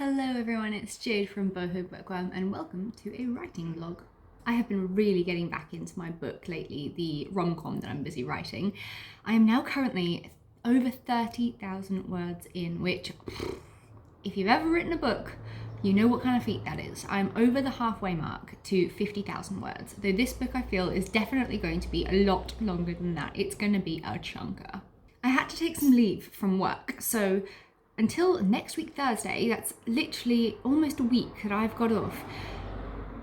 Hello everyone, it's Jade from Boho Bookworm and welcome to a writing vlog. I have been really getting back into my book lately, the rom-com that I'm busy writing. I am now currently over 30,000 words in, which, if you've ever written a book, you know what kind of feat that is. I'm over the halfway mark to 50,000 words, though this book I feel is definitely going to be a lot longer than that. It's going to be a chunker. I had to take some leave from work, so until next week Thursday, that's literally almost a week that I've got off,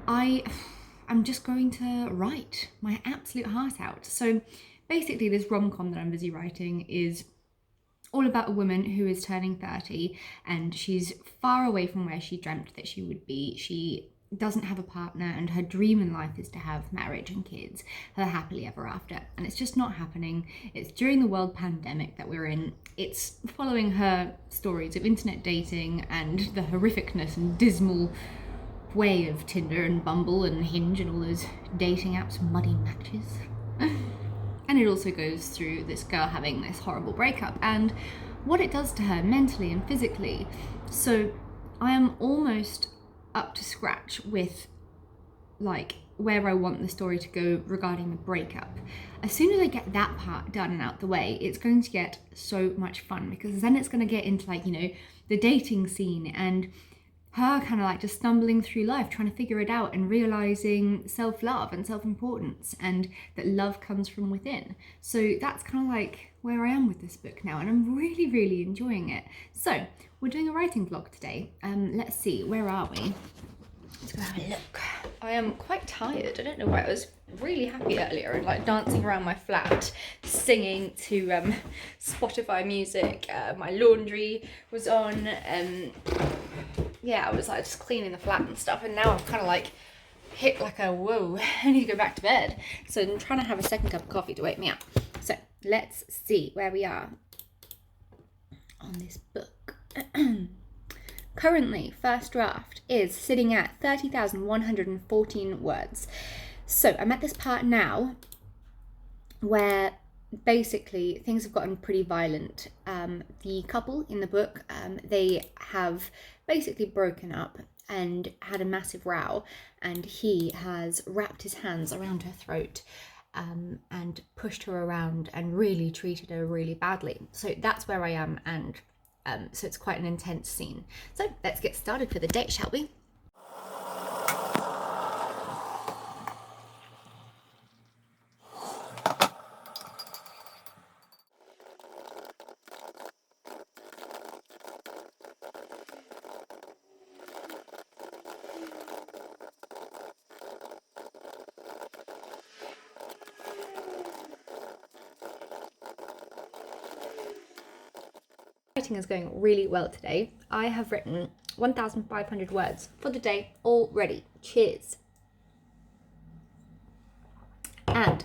I'm just going to write my absolute heart out. So basically this rom-com that I'm busy writing is all about a woman who is turning 30 and she's far away from where she dreamt that she would be. She doesn't have a partner and her dream in life is to have marriage and kids, her happily ever after, and it's just not happening. It's during the world pandemic that we're in. It's following her stories of internet dating and the horrificness and dismal way of Tinder and Bumble and Hinge and all those dating apps muddy matches. And it also goes through this girl having this horrible breakup and what it does to her mentally and physically. So I am almost up to scratch with like where I want the story to go regarding the breakup. As soon as I get that part done and out the way, it's going to get so much fun, because then it's going to get into like, you know, the dating scene and her kind of like just stumbling through life, trying to figure it out and realizing self-love and self-importance and that love comes from within. So that's kind of like where I am with this book now, and I'm really enjoying it. So we're doing a writing vlog today. Let's see, where are we? Let's go have a look. I am quite tired. I don't know why. I was really happy earlier and like dancing around my flat, singing to Spotify music. My laundry was on. Yeah, I was like just cleaning the flat and stuff, and now I've kind of like hit like a whoa, I need to go back to bed. So I'm trying to have a second cup of coffee to wake me up. So let's see where we are on this book. Currently, first draft is sitting at 30,114 words. So I'm at this part now where basically things have gotten pretty violent. The couple in the book, they have basically broken up and had a massive row, and he has wrapped his hands around her throat and pushed her around and really treated her really badly. So that's where I am, and so it's quite an intense scene. So let's get started for the day, shall we? Writing is going really well today. I have written 1,500 words for the day already. Cheers. And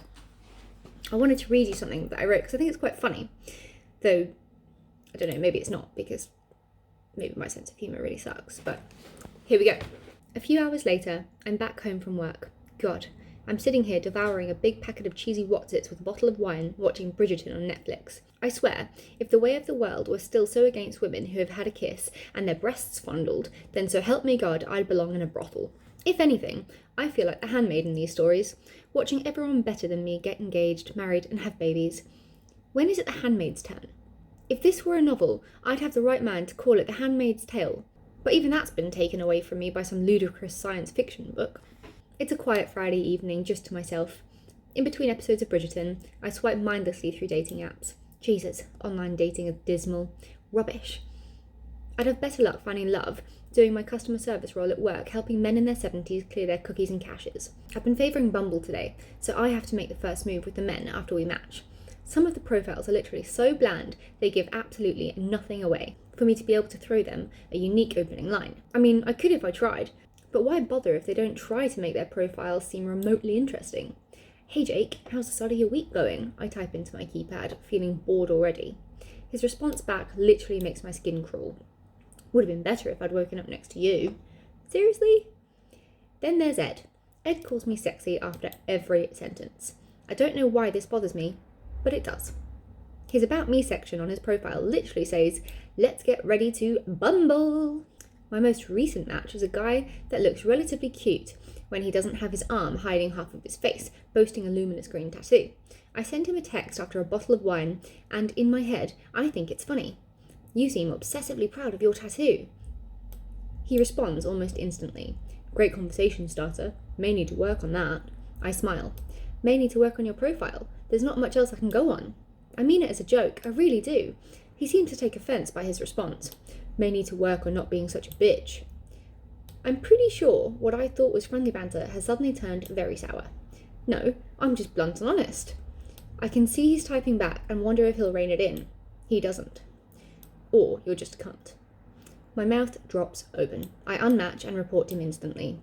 I wanted to read you something that I wrote because I think it's quite funny. Though, I don't know, maybe it's not, because maybe my sense of humour really sucks. But here we go. A few hours later, I'm back home from work. God, I'm sitting here devouring a big packet of cheesy Wotsits with a bottle of wine, watching Bridgerton on Netflix. I swear, if the way of the world were still so against women who have had a kiss and their breasts fondled, then so help me God, I'd belong in a brothel. If anything, I feel like the handmaid in these stories, watching everyone better than me get engaged, married, and have babies. When is it the handmaid's turn? If this were a novel, I'd have the right man to call it The Handmaid's Tale, but even that's been taken away from me by some ludicrous science fiction book. It's a quiet Friday evening, just to myself. In between episodes of Bridgerton, I swipe mindlessly through dating apps. Jesus, online dating is dismal. Rubbish. I'd have better luck finding love doing my customer service role at work, helping men in their 70s clear their cookies and caches. I've been favouring Bumble today, so I have to make the first move with the men after we match. Some of the profiles are literally so bland, they give absolutely nothing away for me to be able to throw them a unique opening line. I mean, I could if I tried, but why bother if they don't try to make their profiles seem remotely interesting? Hey Jake, how's the start of your week going? I type into my keypad, feeling bored already. His response back literally makes my skin crawl. Would have been better if I'd woken up next to you. Seriously? Then there's Ed. Ed calls me sexy after every sentence. I don't know why this bothers me, but it does. His About Me section on his profile literally says, "Let's get ready to bumble." My most recent match was a guy that looks relatively cute when he doesn't have his arm hiding half of his face, boasting a luminous green tattoo. I send him a text after a bottle of wine, and in my head, I think it's funny. You seem obsessively proud of your tattoo. He responds almost instantly. Great conversation starter. May need to work on that. I smile. May need to work on your profile. There's not much else I can go on. I mean it as a joke, I really do. He seems to take offence by his response. May need to work on not being such a bitch. I'm pretty sure what I thought was friendly banter has suddenly turned very sour. No, I'm just blunt and honest. I can see he's typing back and wonder if he'll rein it in. He doesn't. Or you're just a cunt. My mouth drops open. I unmatch and report him instantly.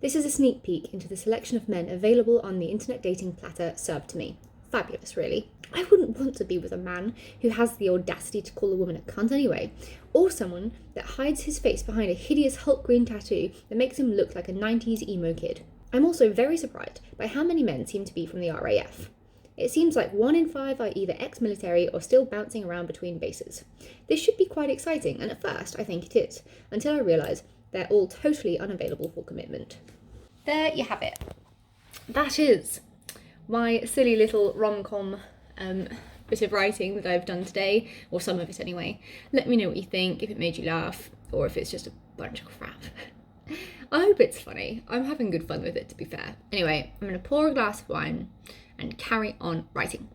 This is a sneak peek into the selection of men available on the internet dating platter served to me. Fabulous, really. I wouldn't want to be with a man who has the audacity to call a woman a cunt anyway, or someone that hides his face behind a hideous Hulk green tattoo that makes him look like a 90s emo kid. I'm also very surprised by how many men seem to be from the RAF. It seems like 1 in 5 are either ex-military or still bouncing around between bases. This should be quite exciting, and at first I think it is, until I realise they're all totally unavailable for commitment. There you have it. That is my silly little rom-com bit of writing that I've done today, or some of it anyway. Let me know what you think, if it made you laugh, or if it's just a bunch of crap. I hope it's funny. I'm having good fun with it, to be fair. Anyway, I'm going to pour a glass of wine and carry on writing.